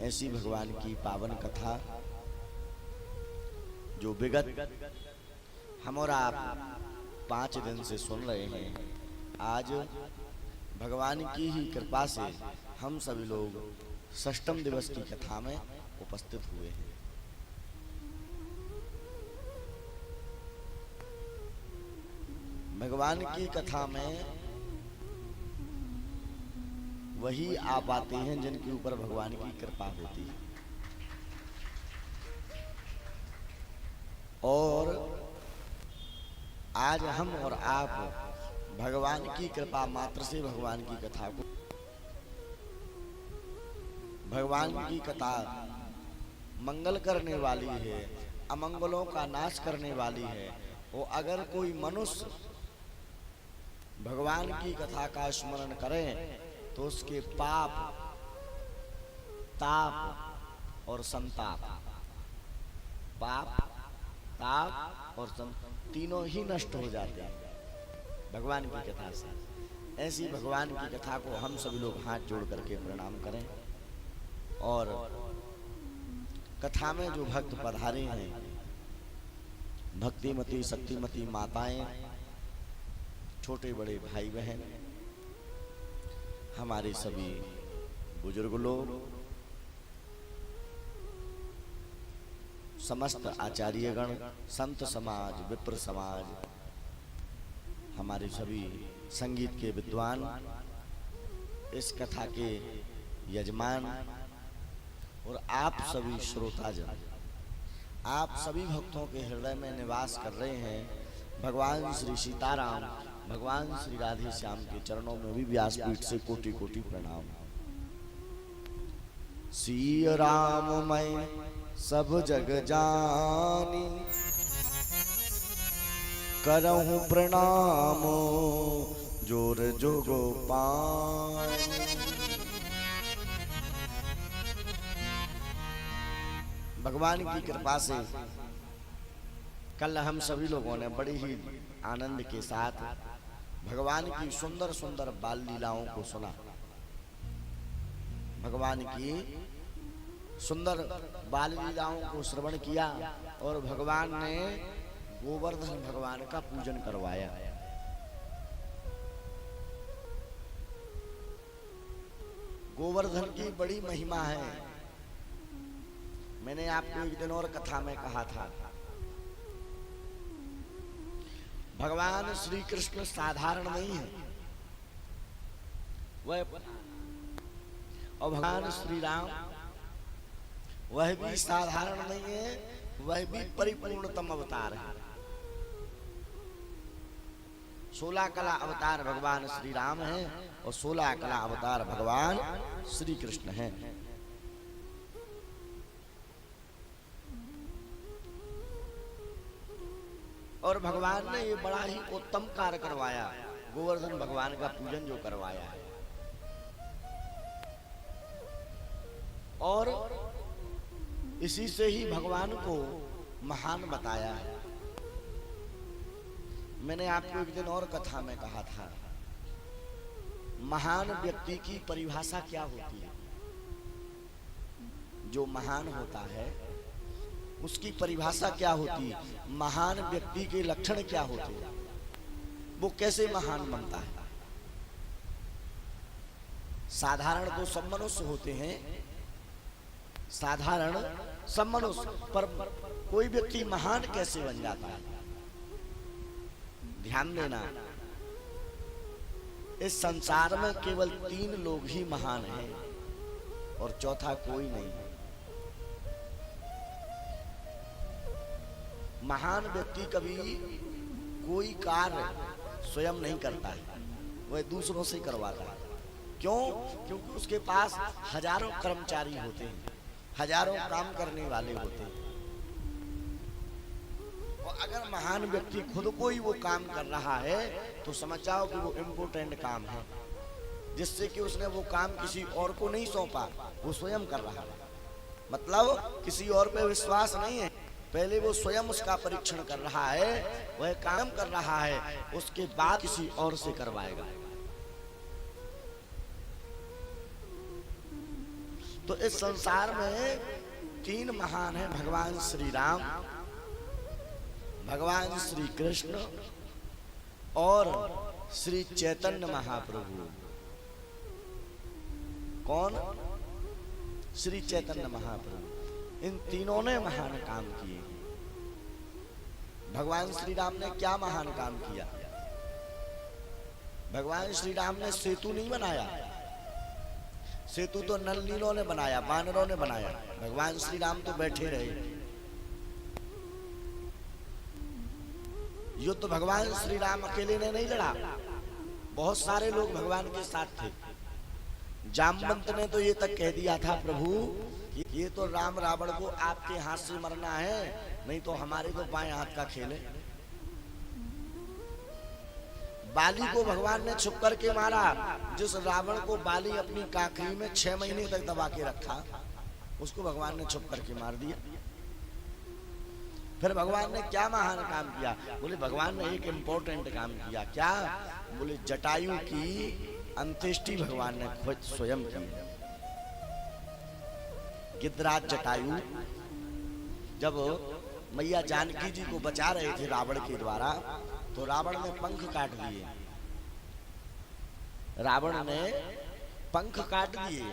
ऐसी भगवान की पावन कथा जो विगत हम और आप 5 दिन से सुन रहे हैं। आज भगवान की ही कृपा से हम सभी लोग षष्ठम दिवस की कथा में उपस्थित हुए हैं। भगवान की कथा में वही आ पाते हैं जिनके ऊपर भगवान की कृपा होती है। और आज हम और आप भगवान की कृपा मात्र से भगवान की कथा को, भगवान की कथा मंगल करने वाली है, अमंगलों का नाश करने वाली है। वो अगर कोई मनुष्य भगवान की कथा का स्मरण करे तो उसके पाप, ताप और संताप, पाप, ताप और तीनों ही नष्ट हो जाते हैं भगवान की कथा से। ऐसी भगवान की कथा को हम सभी लोग हाथ जोड़ करके प्रणाम करें। और कथा में जो भक्त पधारे हैं, भक्तिमती शक्तिमती माताएं, छोटे बड़े भाई बहन, हमारे सभी बुजुर्ग लोग, समस्त आचार्यगण, संत समाज, विप्र समाज, हमारे सभी संगीत के विद्वान, इस कथा के यजमान और आप सभी श्रोताजन, आप सभी भक्तों के हृदय में निवास कर रहे हैं भगवान श्री सीताराम, भगवान श्री राधे श्याम के चरणों में भी व्यासपीठ से कोटि कोटि प्रणाम। सिया राम मैं सब जग जानी, करहूं प्रणाम जोर जोगो पानी। भगवान की कृपा से कल हम सभी लोगों ने बड़ी ही आनंद के साथ भगवान की सुंदर सुंदर बाल लीलाओं को सुना। भगवान की सुंदर बाल लीलाओं को श्रवण किया और भगवान ने गोवर्धन भगवान का पूजन करवाया। गोवर्धन की बड़ी महिमा है। मैंने आपको एक दिन और कथा में कहा था, भगवान श्री कृष्ण साधारण नहीं है, वह और भगवान श्री राम वह भी साधारण नहीं है, वह भी परिपूर्णतम अवतार है। 16 कला अवतार भगवान श्री राम है और 16 कला अवतार भगवान श्री कृष्ण है। और भगवान ने ये बड़ा ही उत्तम कार्य करवाया, गोवर्धन भगवान का पूजन जो करवाया है। और इसी से ही भगवान को महान बताया है। मैंने आपको एक दिन और कथा में कहा था, महान व्यक्ति की परिभाषा क्या होती है। जो महान होता है उसकी परिभाषा क्या होती है, महान व्यक्ति के लक्षण क्या होते हैं, वो कैसे महान बनता है। साधारण तो सब मनुष्य होते हैं, साधारण सब मनुष्य, पर कोई व्यक्ति महान कैसे बन जाता है। ध्यान देना, इस संसार में केवल 3 लोग ही महान हैं और चौथा कोई नहीं है। महान व्यक्ति कभी कोई कार्य स्वयं नहीं करता है, वह दूसरों से करवाता है। क्यों? क्योंकि उसके पास हजारों कर्मचारी होते हैं, हजारों काम करने वाले होते हैं। और अगर महान व्यक्ति खुद को ही वो काम कर रहा है तो समझ जाओ कि वो इम्पोर्टेंट काम है, जिससे कि उसने वो काम किसी और को नहीं सौंपा, वो स्वयं कर रहा है। मतलब किसी और पे विश्वास नहीं है, पहले वो स्वयं उसका परीक्षण कर रहा है, वह काम कर रहा है, उसके बाद किसी और से करवाएगा। तो इस संसार में तीन महान हैं, भगवान श्री राम, भगवान श्री कृष्ण और श्री चैतन्य महाप्रभु। कौन? श्री चैतन्य महाप्रभु। इन तीनों ने महान काम किए। भगवान श्री राम ने क्या महान काम किया? भगवान श्री राम ने सेतु नहीं बनाया, सेतु तो नल नीलों ने बनाया, वानरों ने बनाया। भगवान श्री राम तो बैठे रहे। युद्ध भगवान श्री राम अकेले ने नहीं लड़ा, बहुत सारे लोग भगवान के साथ थे। जामवंत ने तो ये तक कह दिया था, प्रभु ये तो राम रावण को आपके हाथ से मरना है, नहीं तो हमारे तो बाएं हाथ का खेल है। बाली को भगवान ने छुप करके मारा। जिस रावण को बाली अपनी काखरी में 6 महीने तक दबा के रखा, उसको भगवान ने छुप करके मार दिया। फिर भगवान ने क्या महान काम किया? बोले भगवान ने एक इंपॉर्टेंट काम किया। क्या? बोले जटायु की अंत्येष्टि भगवान ने खुद स्वयं की। गिद्धराज जटायु जब मैया जानकी जी को बचा रहे थे रावण के द्वारा, तो रावण ने पंख काट दिए। रावण ने पंख काट दिए।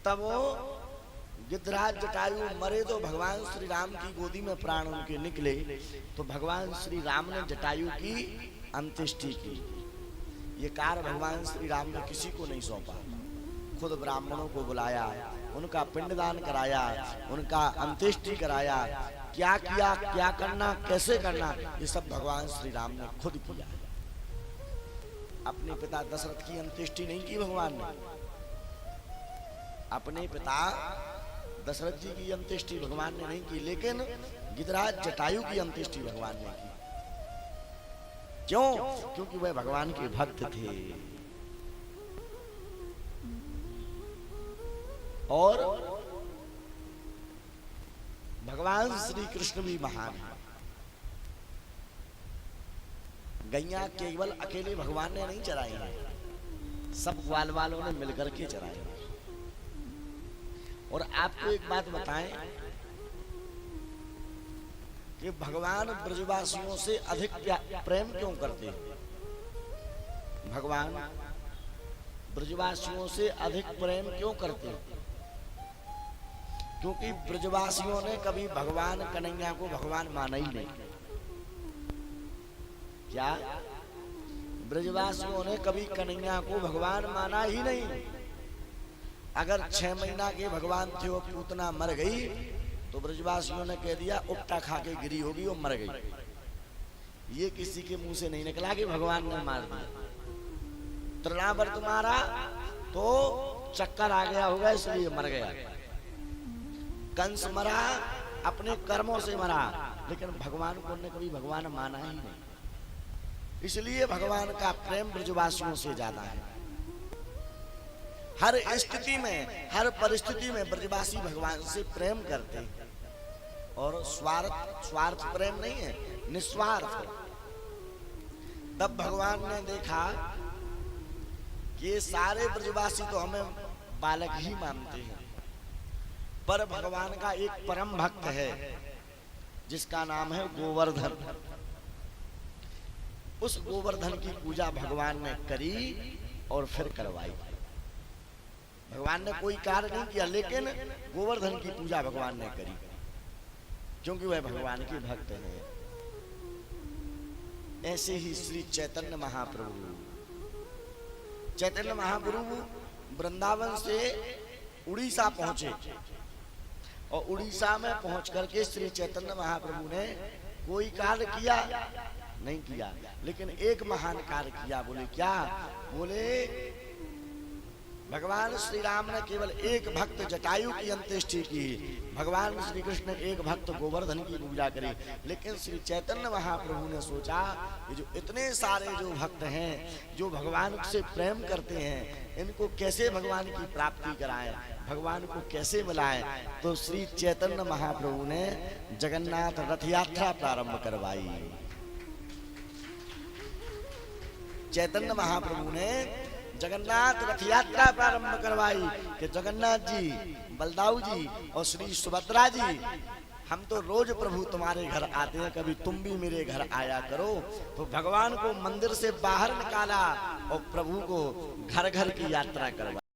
तब वो गिद्धराज जटायु मरे तो भगवान श्री राम की गोदी में प्राण उनके निकले, तो भगवान श्री राम ने जटायु की अंत्येष्टि की। ये कार्य भगवान श्री राम ने किसी को नहीं सौंपा, खुद ब्राह्मणों को बुलाया, उनका पिंडदान कराया, उनका अंत्येष्टि कराया। क्या किया, क्या करना, कैसे करना, ये सब भगवान श्री राम ने खुद किया। अपने पिता दशरथ की अंत्येष्टि नहीं की भगवान ने, अपने पिता दशरथ जी की अंत्येष्टि भगवान ने नहीं की, लेकिन गिद्धराज जटायु की अंत्येष्टि भगवान ने की। क्यों? क्योंकि वह भगवान के भक्त थे। और भगवान श्री कृष्ण भी महान है। गैया केवल अकेले भगवान ने नहीं चराई है, सब ग्वाल वालों ने मिलकर के चराई। और आपको एक बात बताएं कि भगवान ब्रजवासियों से अधिक प्रेम क्यों करते हैं? भगवान ब्रजवासियों से अधिक प्रेम क्यों करते हैं? क्योंकि ब्रजवासियों ने कभी भगवान कन्हैया को भगवान माना ही नहीं। क्या? ब्रजवासियों ने कभी कन्हैया को भगवान माना ही नहीं। अगर 6 महीना के भगवान थे, वो पूतना मर गई तो ब्रजवासियों ने कह दिया उपटा खा के गिरी होगी, वो मर गई। ये किसी के मुंह से नहीं निकला कि भगवान ने मार दिया। तृणावर्त मारा तो चक्कर आ गया होगा इसलिए मर गया। कंस मरा अपने कर्मों से मरा, लेकिन भगवान को ने कभी भगवान माना ही नहीं। इसलिए भगवान का प्रेम ब्रजवासियों से ज्यादा है। हर स्थिति में, हर परिस्थिति में ब्रजवासी भगवान से प्रेम करते हैं। और स्वार्थ प्रेम नहीं है, निस्वार्थ। तब भगवान ने देखा कि ये सारे ब्रजवासी तो हमें बालक ही मानते हैं, पर भगवान का एक परम भक्त है जिसका नाम है गोवर्धन। उस गोवर्धन की पूजा भगवान ने करी और फिर करवाई। भगवान ने कोई कार्य नहीं किया, लेकिन गोवर्धन की पूजा भगवान ने करी, क्योंकि वह भगवान के भक्त है। ऐसे ही श्री चैतन्य महाप्रभु, चैतन्य महाप्रभु वृंदावन से उड़ीसा पहुंचे, और उड़ीसा में पहुंच करके श्री चैतन्य महाप्रभु ने कोई कार्य किया नहीं किया, लेकिन एक महान कार्य किया। बोले क्या? बोले भगवान श्री राम ने केवल एक भक्त जटायु की अंत्येष्टि की, भगवान श्री कृष्ण ने एक भक्त गोवर्धन की पूजा करी, लेकिन श्री चैतन्य महाप्रभु ने सोचा कि जो इतने सारे जो भक्त हैं, जो भगवान से प्रेम करते हैं, इनको कैसे भगवान की प्राप्ति कराएं, भगवान को कैसे मिलाएं। तो श्री चैतन्य महाप्रभु ने जगन्नाथ रथ यात्रा प्रारंभ करवाई। चैतन्य महाप्रभु ने जगन्नाथ रथ यात्रा प्रारंभ करवाई कि जगन्नाथ जी, बलदाऊ जी और श्री सुभद्रा जी, हम तो रोज प्रभु तुम्हारे घर आते हैं, कभी तुम भी मेरे घर आया करो। तो भगवान को मंदिर से बाहर निकाला और प्रभु को घर घर की यात्रा करवाई।